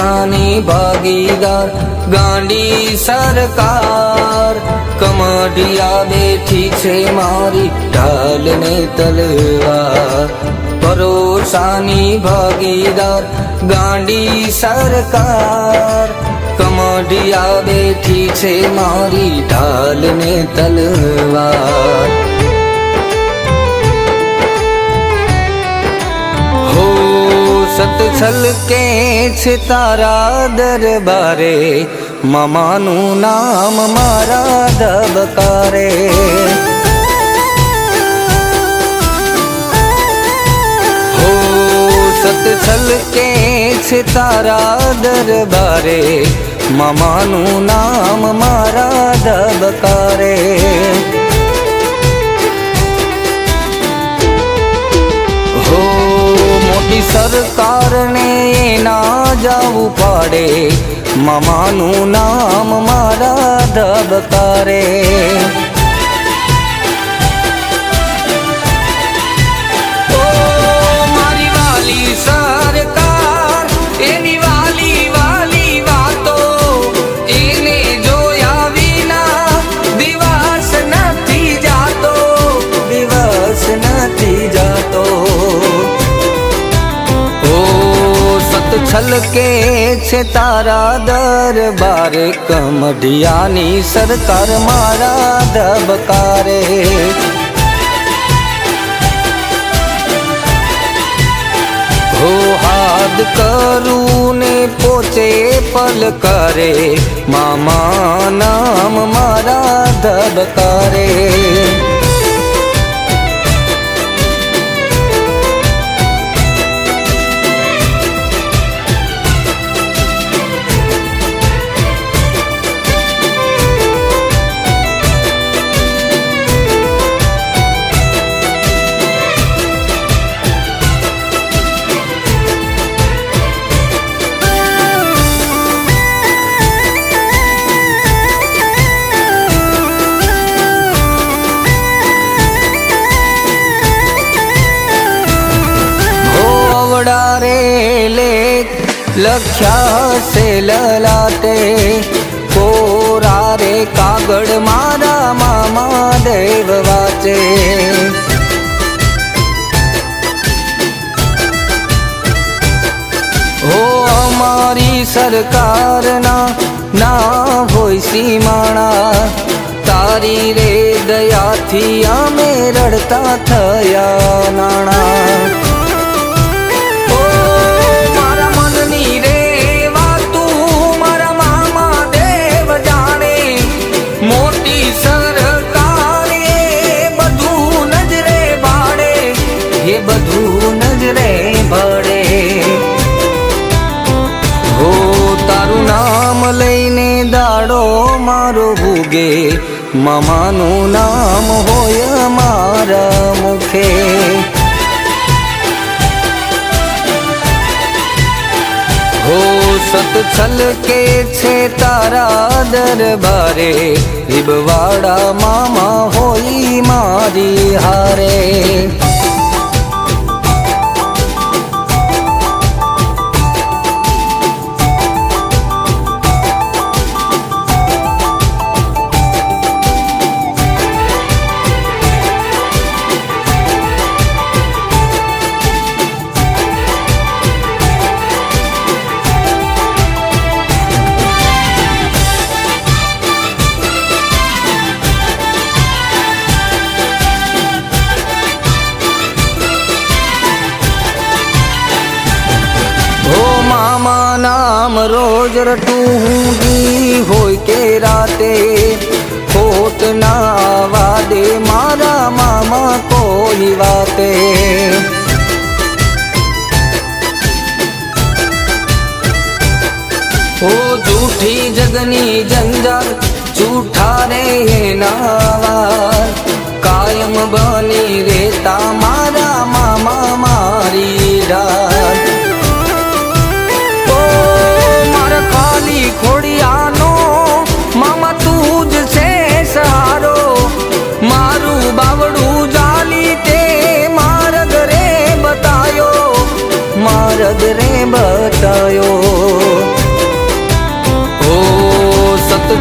ભરોસાની ભાગીદાર ગાંડી સરકાર, કમઢિયા બેઠી છે મારી ઢાલને તલવાર, ભરોસાની ભાગીદાર ગાંડી સરકાર, કમઢિયા બેઠી છે મારી ઢાલને તલવાર। સત છલકે છે તારા દરબારે, મામાનું નામ મારા ધબકારે, હો સત છલકે છે તારા દરબારે, મામાનું નામ મારા ધબકારે। સરકારને ના જવું પડે, મામાનું નામ મારા ધબકારે। ઓ મારી વાલી સરકાર, એની વાલી વાલી વાતો, એને જોયા વિના દિવસ નથી જાતો, દિવસ નથી જાતો। છલકે છે તારા દરબારે, કમઢિયાની સરકાર મારા ધબકારે, હો હાથ કરું ને પોચે પલકારે, મામા નામ મારા ધબકારે। લખ્યા છે લલાટે, કોરા રે કાગળ મારા મામા દેવ વાંચે, હો અમારી સરકારના ના હોય સીમાણા, તારી રે દયાથી અમે રડતા થયા નાણા। બધું નજરે ભળે, હો તારું નામ લઈને દાડો મારો ભૂગે, મામાનું નામ હોય મારા મુખે, હો સત છલકે છે તારા દરબારે, રીબવાડા મામા હોય મારી હારે। નામ રોજ રટું દી હોય કે રાતે, ખોટ ના વાદે મારા મામા કોઈ વાતે, ઓ જૂઠી જગની જંજાર જૂઠા રે નાવા, કાયમ બની રેતા મારા મામા મારી ડાળ, ખોડિયાનો મામા તું જ છે સહારો, મારું બાવડું જાલી તે માર્ગ રે બતાયો, માર્ગ રે બતાયો।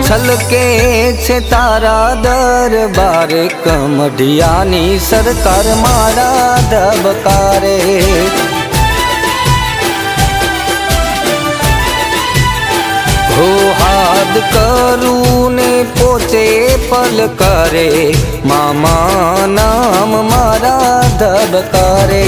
છલકે છે તારા દરબારે, કમઢિયાની સરકાર મારા ધબકારે. હો હાથ કરું ને પોચે પલકારે, મામા નામ મારા ધબકારે.